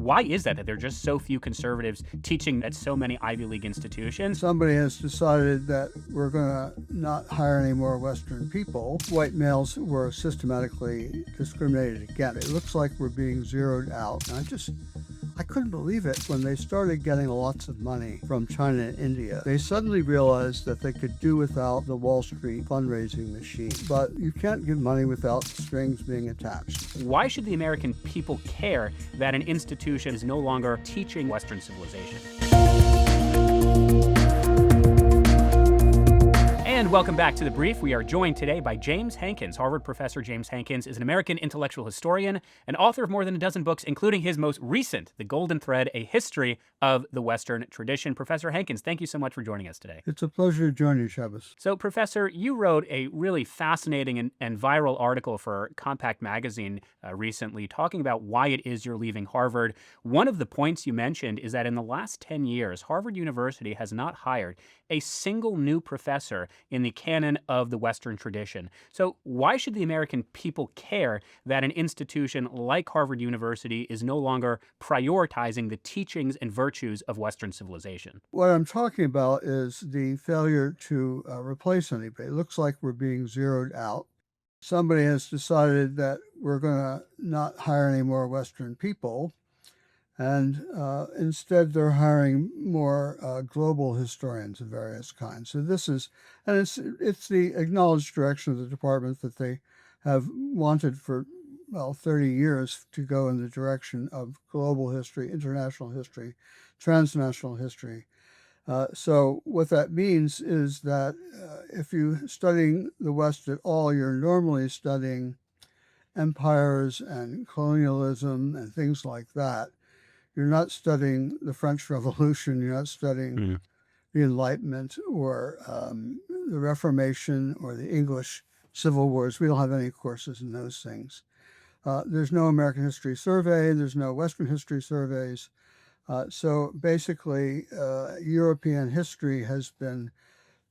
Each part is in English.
Why is that there are just so few conservatives teaching at so many Ivy League institutions? Somebody has decided that we're going to not hire any more Western people. White males were systematically discriminated against. It looks like we're being zeroed out. And I couldn't believe it when they started getting lots of money from China and India. They suddenly realized that they could do without the Wall Street fundraising machine. But you can't give money without strings being attached. Why should the American people care that an institution is no longer teaching Western civilization? And welcome back to The Brief. We are joined today by James Hankins. Harvard professor James Hankins is an American intellectual historian and author of more than a dozen books, including his most recent, The Golden Thread, A History of the Western Tradition. Professor Hankins, thank you so much for joining us today. It's a pleasure to join you, Shabbos. So, Professor, you wrote a really fascinating and viral article for Compact Magazine recently talking about why it is you're leaving Harvard. One of the points you mentioned is that in the last 10 years, Harvard University has not hired a single new professor in the canon of the Western tradition. So why should the American people care that an institution like Harvard University is no longer prioritizing the teachings and virtues of Western civilization? What I'm talking about is the failure to replace anybody. It looks like we're being zeroed out. Somebody has decided that we're going to not hire any more Western people, and instead they're hiring more global historians of various kinds. So this is, and it's the acknowledged direction of the department that they have wanted for, 30 years to go in the direction of global history, international history, transnational history. So what that means is that if you're studying the West at all, you're normally studying empires and colonialism and things like that. You're not studying the French Revolution. You're not studying the Enlightenment or the Reformation or the English Civil Wars. We don't have any courses in those things. There's no American History Survey. There's no Western History Surveys. So basically, European history has been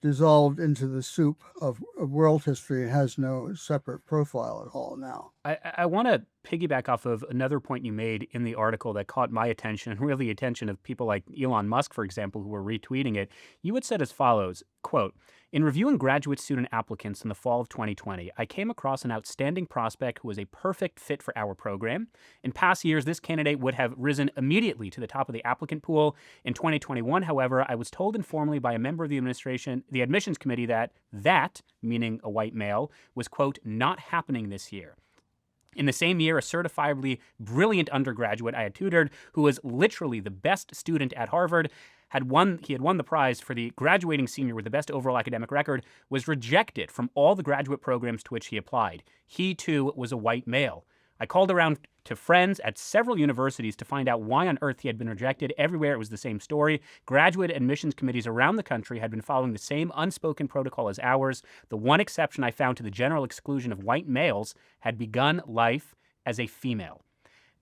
dissolved into the soup of world history. It has no separate profile at all now. I want to piggyback off of another point you made in the article that caught my attention, and really the attention of people like Elon Musk, for example, who were retweeting it. You had said as follows, quote, "In reviewing graduate student applicants in the fall of 2020, I came across an outstanding prospect who was a perfect fit for our program. In past years, this candidate would have risen immediately to the top of the applicant pool. In 2021, however, I was told informally by a member of the administration, the admissions committee that, meaning a white male, was, quote, not happening this year. In the same year, a certifiably brilliant undergraduate I had tutored, who was literally the best student at Harvard, he had won the prize for the graduating senior with the best overall academic record, was rejected from all the graduate programs to which he applied. He, too, was a white male. I called around to friends at several universities to find out why on earth he had been rejected. Everywhere it was the same story. Graduate admissions committees around the country had been following the same unspoken protocol as ours. The one exception I found to the general exclusion of white males had begun life as a female."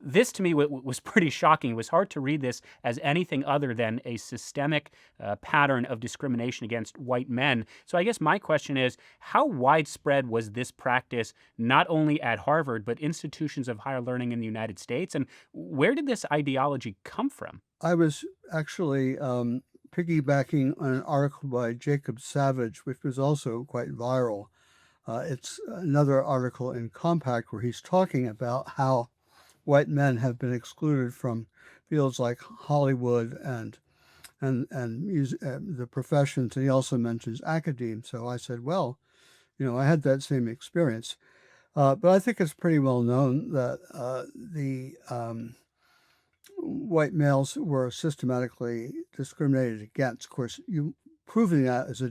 This, to me, was pretty shocking. It was hard to read this as anything other than a systemic pattern of discrimination against white men. So I guess my question is, how widespread was this practice, not only at Harvard, but institutions of higher learning in the United States? And where did this ideology come from? I was actually piggybacking on an article by Jacob Savage, which was also quite viral. It's another article in Compact where he's talking about how white men have been excluded from fields like Hollywood and the professions, and he also mentions academe. So I said, well, I had that same experience, but I think it's pretty well known that the white males were systematically discriminated against. Of course, proving that is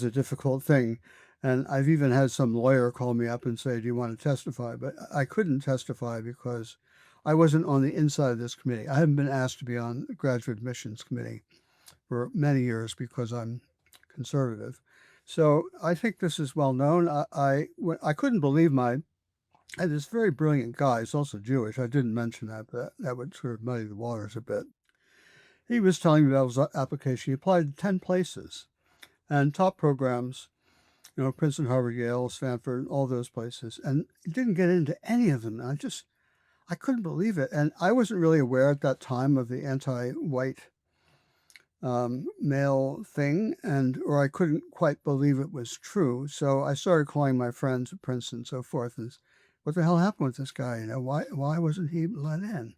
a difficult thing. And I've even had some lawyer call me up and say, do you want to testify? But I couldn't testify because I wasn't on the inside of this committee. I haven't been asked to be on the graduate admissions committee for many years because I'm conservative. So I think this is well known. I couldn't believe I had this very brilliant guy. He's also Jewish. I didn't mention that, but that would sort of muddy the waters a bit. He was telling me about his application. He applied to 10 places and top programs, Princeton, Harvard, Yale, Stanford, all those places, and didn't get into any of them. I couldn't believe it. And I wasn't really aware at that time of the anti-white male thing, or I couldn't quite believe it was true. So I started calling my friends at Princeton and so forth, and what the hell happened with this guy? Why wasn't he let in?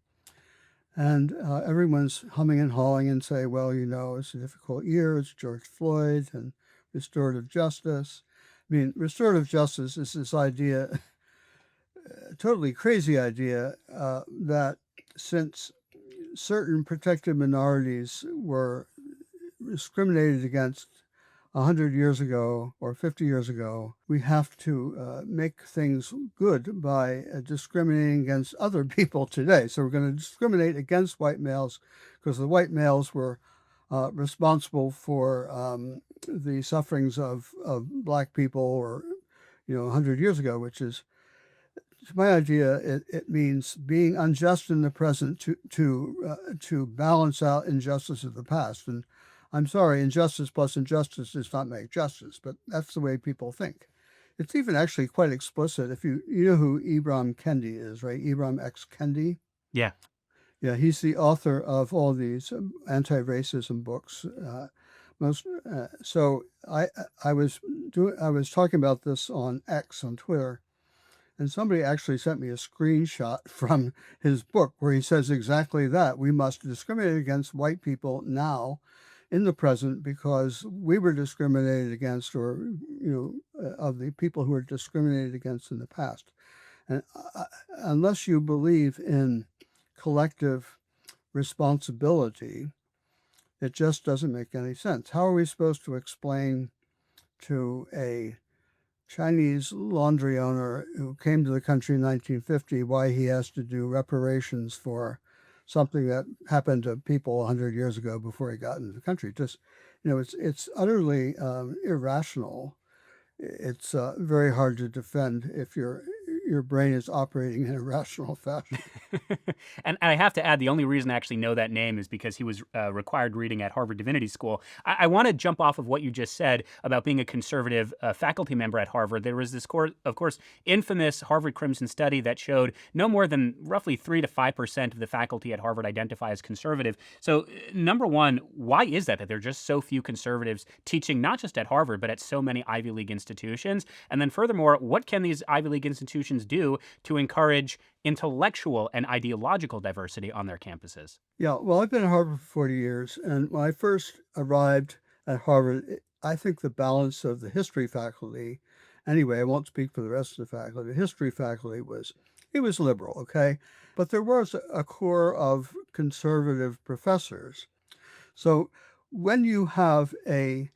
And everyone's humming and hawing and say, well, it's a difficult year. It's George Floyd and restorative justice. I mean, restorative justice is this idea, a totally crazy idea, that since certain protected minorities were discriminated against 100 years ago or 50 years ago, we have to make things good by discriminating against other people today. So we're going to discriminate against white males because the white males were responsible for the sufferings of black people, or 100 years ago, which is, to my idea, it means being unjust in the present to balance out injustice of the past. And I'm sorry, injustice plus injustice does not make justice, but that's the way people think. It's even actually quite explicit. If you know who Ibram Kendi is, right? Ibram X. Kendi. Yeah. Yeah, he's the author of all these anti-racism books. So I was talking about this on X, on Twitter, and somebody actually sent me a screenshot from his book where he says exactly that. We must discriminate against white people now in the present because we were discriminated against, or, of the people who were discriminated against in the past. And unless you believe in collective responsibility, it just doesn't make any sense. How are we supposed to explain to a Chinese laundry owner who came to the country in 1950 why he has to do reparations for something that happened to people 100 years ago before he got into the country? Just, it's utterly irrational. It's very hard to defend if your brain is operating in a rational fashion. And I have to add, the only reason I actually know that name is because he was required reading at Harvard Divinity School. I want to jump off of what you just said about being a conservative faculty member at Harvard. There was this, of course, infamous Harvard Crimson study that showed no more than roughly 3 to 5% of the faculty at Harvard identify as conservative. So, number one, why is that there are just so few conservatives teaching not just at Harvard, but at so many Ivy League institutions? And then furthermore, what can these Ivy League institutions do to encourage intellectual and ideological diversity on their campuses? Yeah, well, I've been at Harvard for 40 years, and when I first arrived at Harvard, I think the balance of the history faculty, anyway, I won't speak for the rest of the faculty, the history faculty was liberal, okay? But there was a core of conservative professors. So when you have a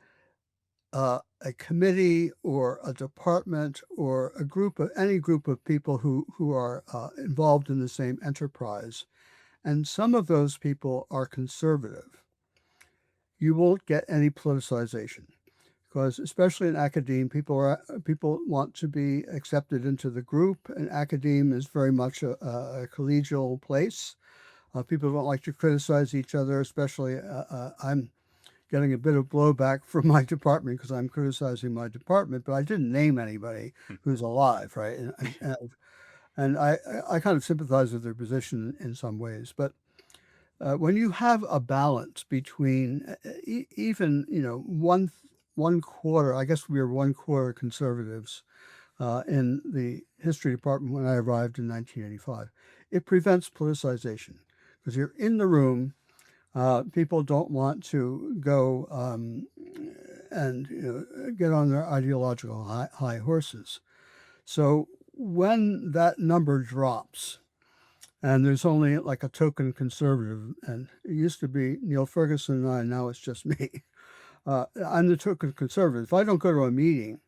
committee or a department or any group of people who are involved in the same enterprise, and some of those people are conservative, you won't get any politicization, because especially in academia, people want to be accepted into the group, and academia is very much a collegial place. People don't like to criticize each other, especially I'm getting a bit of blowback from my department because I'm criticizing my department, but I didn't name anybody who's alive, right? And I kind of sympathize with their position in some ways. But when you have a balance between even, one quarter, I guess we were 1/4 conservatives in the history department when I arrived in 1985, it prevents politicization because you're in the room. People don't want to go and get on their ideological high horses. So when that number drops, and there's only like a token conservative, and it used to be Neil Ferguson and I, now it's just me. I'm the token conservative. If I don't go to a meeting,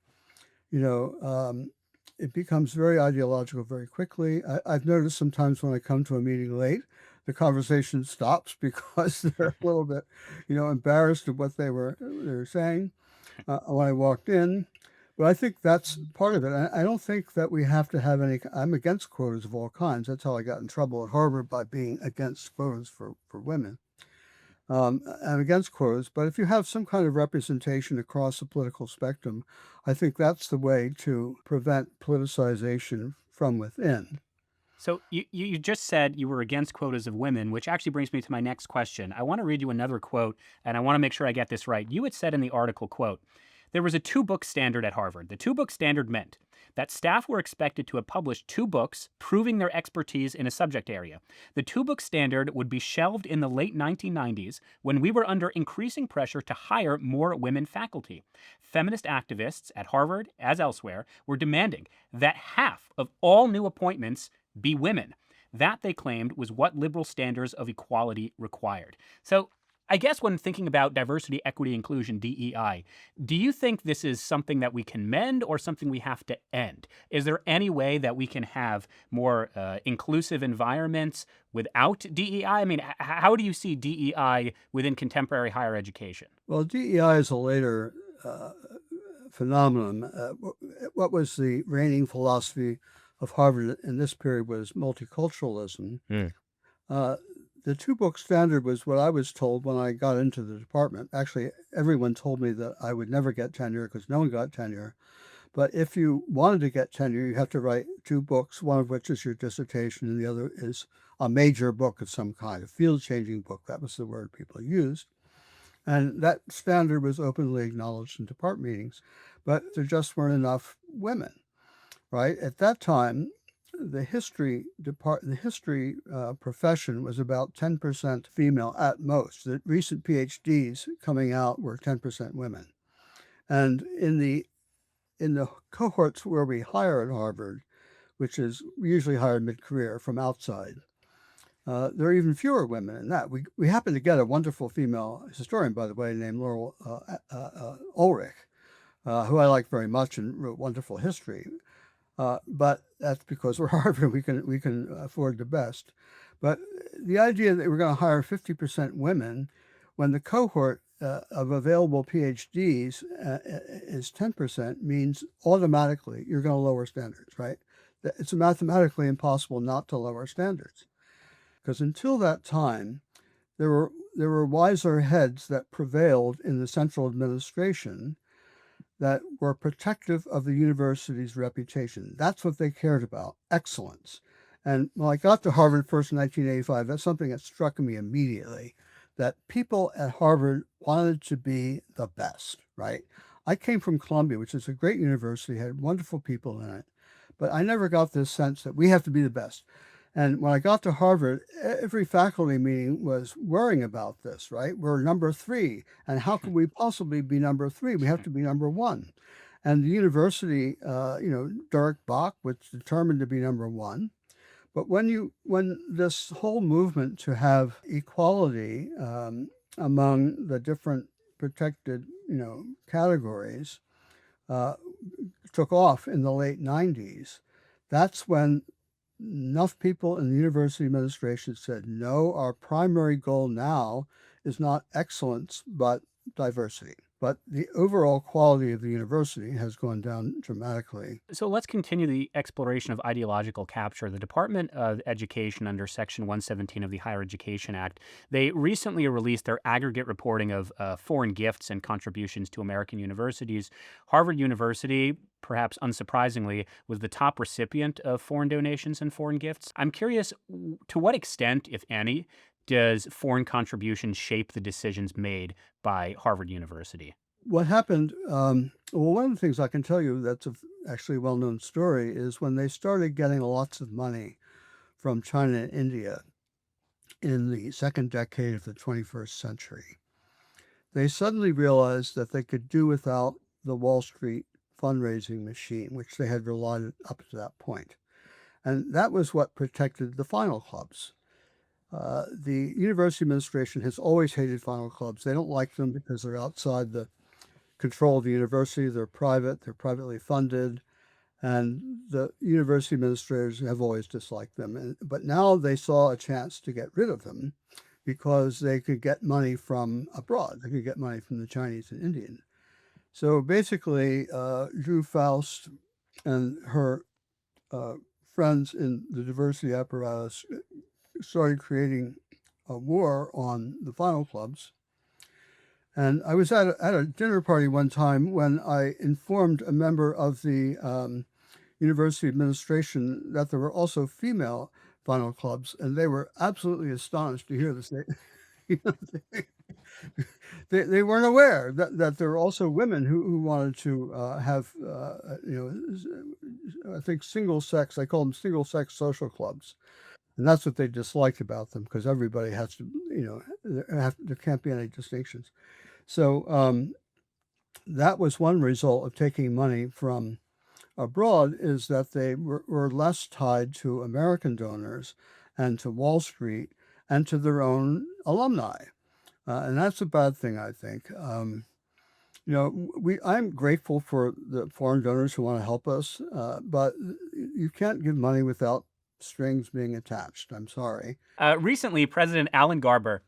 it becomes very ideological very quickly. I've noticed sometimes when I come to a meeting late, the conversation stops because they're a little bit, embarrassed of what they were saying when I walked in. But I think that's part of it. I don't think that we have to have any. I'm against quotas of all kinds. That's how I got in trouble at Harvard, by being against quotas for women. I'm against quotas, but if you have some kind of representation across the political spectrum, I think that's the way to prevent politicization from within. So you just said you were against quotas of women, which actually brings me to my next question. I want to read you another quote, and I want to make sure I get this right. You had said in the article, quote, there was a two-book standard at Harvard. The two-book standard meant that staff were expected to have published two books proving their expertise in a subject area. The two-book standard would be shelved in the late 1990s when we were under increasing pressure to hire more women faculty. Feminist activists at Harvard, as elsewhere, were demanding that half of all new appointments be women. That, they claimed, was what liberal standards of equality required. So, I guess when thinking about diversity, equity, inclusion, DEI, do you think this is something that we can mend or something we have to end? Is there any way that we can have more inclusive environments without DEI? I mean, how do you see DEI within contemporary higher education? Well, DEI is a later phenomenon. What was the reigning philosophy of Harvard in this period was multiculturalism. Mm. The two-book standard was what I was told when I got into the department. Actually, everyone told me that I would never get tenure because no one got tenure. But if you wanted to get tenure, you have to write two books, one of which is your dissertation, and the other is a major book of some kind, a field-changing book. That was the word people used. And that standard was openly acknowledged in department meetings. But there just weren't enough women, right? At that time, the history profession was about 10% female at most. The recent PhDs coming out were 10% women. And in the cohorts where we hire at Harvard, which is usually hired mid-career from outside, there are even fewer women in that. We happen to get a wonderful female historian, by the way, named Laurel Ulrich, who I like very much and wrote wonderful history. But that's because we're Harvard, we can afford the best. But the idea that we're going to hire 50% women when the cohort of available PhDs is 10% means automatically you're going to lower standards, right? It's mathematically impossible not to lower standards. Because until that time, there were wiser heads that prevailed in the central administration that were protective of the university's reputation. That's what they cared about, excellence. And when I got to Harvard first in 1985, that's something that struck me immediately, that people at Harvard wanted to be the best, right? I came from Columbia, which is a great university, had wonderful people in it, but I never got this sense that we have to be the best. And when I got to Harvard, every faculty meeting was worrying about this, right? We're number 3. And how can we possibly be number 3? We have to be number 1. And the university, Derek Bach was determined to be number 1. But when this whole movement to have equality among the different protected, categories took off in the late 90s, that's when enough people in the university administration said, no, our primary goal now is not excellence, but diversity. But the overall quality of the university has gone down dramatically. So let's continue the exploration of ideological capture. The Department of Education, under Section 117 of the Higher Education Act, they recently released their aggregate reporting of foreign gifts and contributions to American universities. Harvard University, perhaps unsurprisingly, was the top recipient of foreign donations and foreign gifts. I'm curious, to what extent, if any, does foreign contributions shape the decisions made by Harvard University? What happened, well, one of the things I can tell you that's actually a well-known story is when they started getting lots of money from China and India in the second decade of the 21st century, they suddenly realized that they could do without the Wall Street fundraising machine, which they had relied up to that point. And that was what protected the final clubs. The university administration has always hated final clubs. They don't like them because they're outside the control of the university. They're private, they're privately funded, and the university administrators have always disliked them. But now they saw a chance to get rid of them because they could get money from abroad. They could get money from the Chinese and Indian. So basically, Drew Faust and her friends in the diversity apparatus started creating a war on the final clubs. And I was at a dinner party one time when I informed a member of the university administration that there were also female final clubs, and they were absolutely astonished to hear this. You know, they weren't aware that there were also women who wanted to have, I think single sex, I call them single sex social clubs. And that's what they disliked about them, because everybody has to, there can't be any distinctions. So that was one result of taking money from abroad, is that they were less tied to American donors and to Wall Street and to their own alumni. And that's a bad thing, I think. I'm grateful for the foreign donors who want to help us, but you can't give money without strings being attached. I'm sorry. Recently, President Alan Garber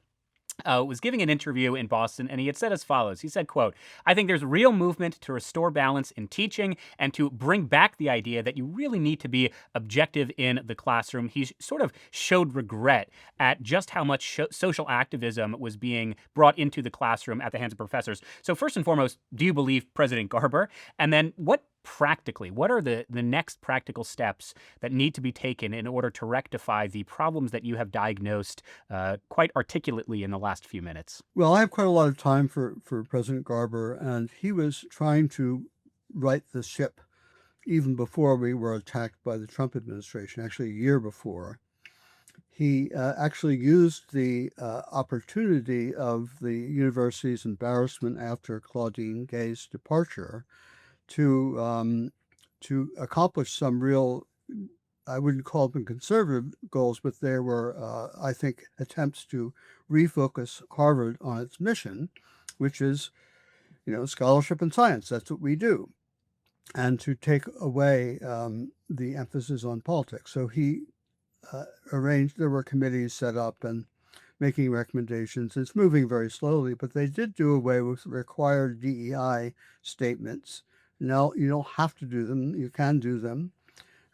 was giving an interview in Boston, and he had said as follows. He said, quote, "I think there's real movement to restore balance in teaching and to bring back the idea that you really need to be objective in the classroom." He sort of showed regret at just how much social activism was being brought into the classroom at the hands of professors. So first and foremost, do you believe President Garber? And then what are the next practical steps that need to be taken in order to rectify the problems that you have diagnosed quite articulately in the last few minutes? Well, I have quite a lot of time for President Garber, and he was trying to right the ship even before we were attacked by the Trump administration, actually a year before. He actually used the opportunity of the university's embarrassment after Claudine Gay's departure to accomplish some real, I wouldn't call them conservative goals, but there were, I think, attempts to refocus Harvard on its mission, which is, scholarship and science. That's what we do. And to take away the emphasis on politics. So he arranged, there were committees set up and making recommendations. It's moving very slowly, but they did do away with required DEI statements. No, you don't have to do them. You can do them.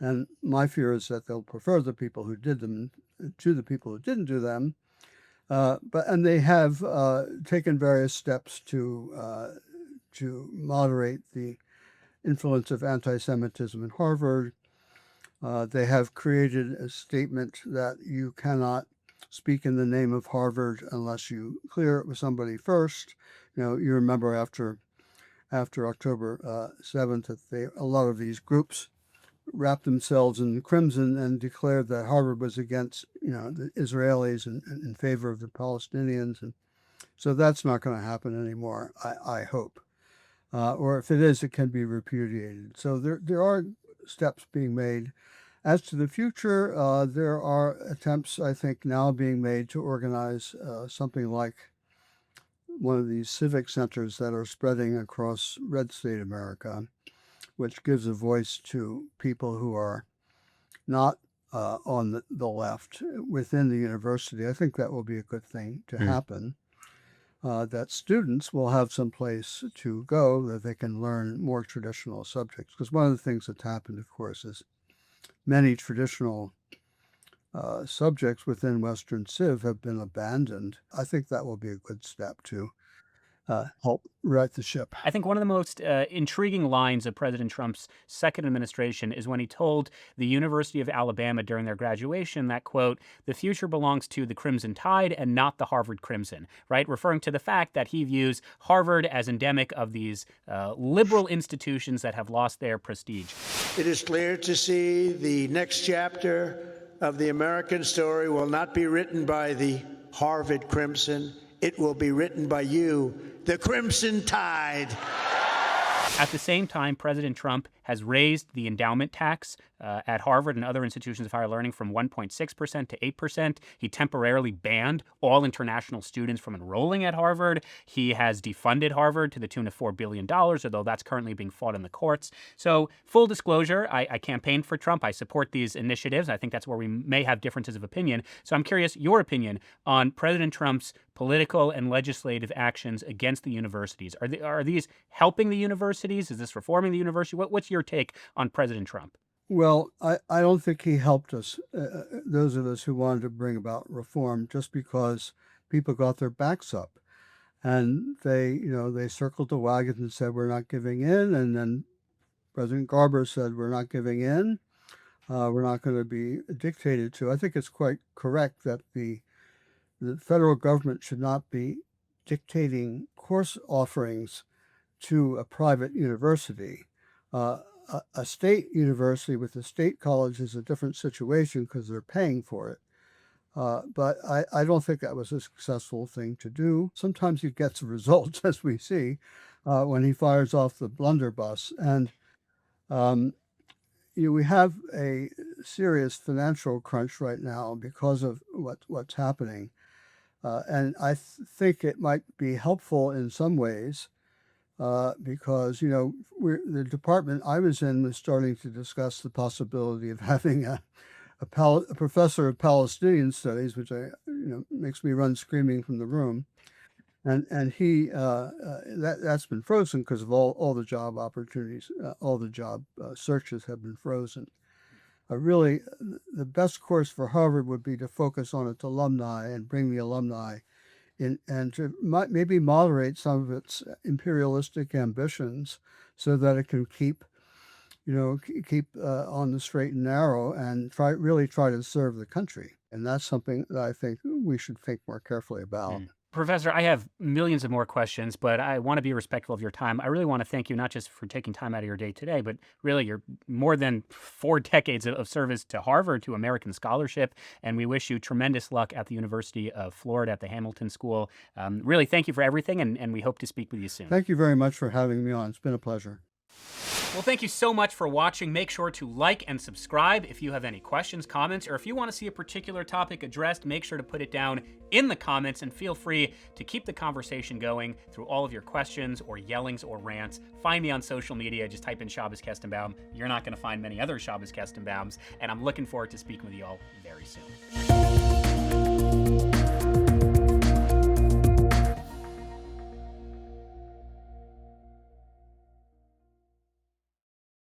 And my fear is that they'll prefer the people who did them to the people who didn't do them. And they have taken various steps to moderate the influence of anti-Semitism in Harvard. They have created a statement that you cannot speak in the name of Harvard unless you clear it with somebody first. You remember after October 7th that a lot of these groups wrapped themselves in crimson and declared that Harvard was against, the Israelis and in favor of the Palestinians. And so that's not going to happen anymore, I hope. Or if it is, it can be repudiated. So there are steps being made. As to the future, there are attempts, I think, now being made to organize something like one of these civic centers that are spreading across red state America, which gives a voice to people who are not on the left within the university. I think that will be a good thing to happen. That students will have some place to go that they can learn more traditional subjects. Because one of the things that's happened, of course, is many traditional subjects within Western Civ have been abandoned. I think that will be a good step to help right the ship. I think one of the most intriguing lines of President Trump's second administration is when he told the University of Alabama during their graduation that, quote, "the future belongs to the Crimson Tide and not the Harvard Crimson," right? Referring to the fact that he views Harvard as endemic of these liberal institutions that have lost their prestige. It is clear to see the next chapter of the American story will not be written by the Harvard Crimson. It will be written by you, the Crimson Tide. At the same time, President Trump has raised the endowment tax at Harvard and other institutions of higher learning from 1.6% to 8%. He temporarily banned all international students from enrolling at Harvard. He has defunded Harvard to the tune of $4 billion, although that's currently being fought in the courts. So full disclosure, I campaigned for Trump. I support these initiatives. I think that's where we may have differences of opinion. So I'm curious your opinion on President Trump's political and legislative actions against the universities. Are these helping the universities? Is this reforming the university? What's your take on President Trump? Well, I don't think he helped us, those of us who wanted to bring about reform, just because people got their backs up. And they circled the wagons and said, we're not giving in. And then President Garber said, we're not giving in. We're not going to be dictated to. I think it's quite correct that the federal government should not be dictating course offerings to a private university. A state university with a state college is a different situation because they're paying for it. But I don't think that was a successful thing to do. Sometimes he gets results, as we see, when he fires off the blunderbuss. And we have a serious financial crunch right now because of what's happening. And I think it might be helpful in some ways because, the department I was in was starting to discuss the possibility of having a professor of Palestinian studies, which makes me run screaming from the room. And he that's been frozen because of all the job opportunities, all the job searches have been frozen. Really, the best course for Harvard would be to focus on its alumni and bring the alumni in, and to maybe moderate some of its imperialistic ambitions so that it can keep on the straight and narrow and really try to serve the country. And that's something that I think we should think more carefully about. Professor, I have millions of more questions, but I want to be respectful of your time. I really want to thank you not just for taking time out of your day today, but really your more than 4 decades of service to Harvard, to American scholarship, and we wish you tremendous luck at the University of Florida at the Hamilton School. Really, thank you for everything, and we hope to speak with you soon. Thank you very much for having me on. It's been a pleasure. Well, thank you so much for watching. Make sure to like and subscribe. If you have any questions, comments, or if you want to see a particular topic addressed, make sure to put it down in the comments and feel free to keep the conversation going through all of your questions or yellings or rants. Find me on social media. Just type in Shabbos Kestenbaum. You're not going to find many other Shabbos Kestenbaums, and I'm looking forward to speaking with you all very soon.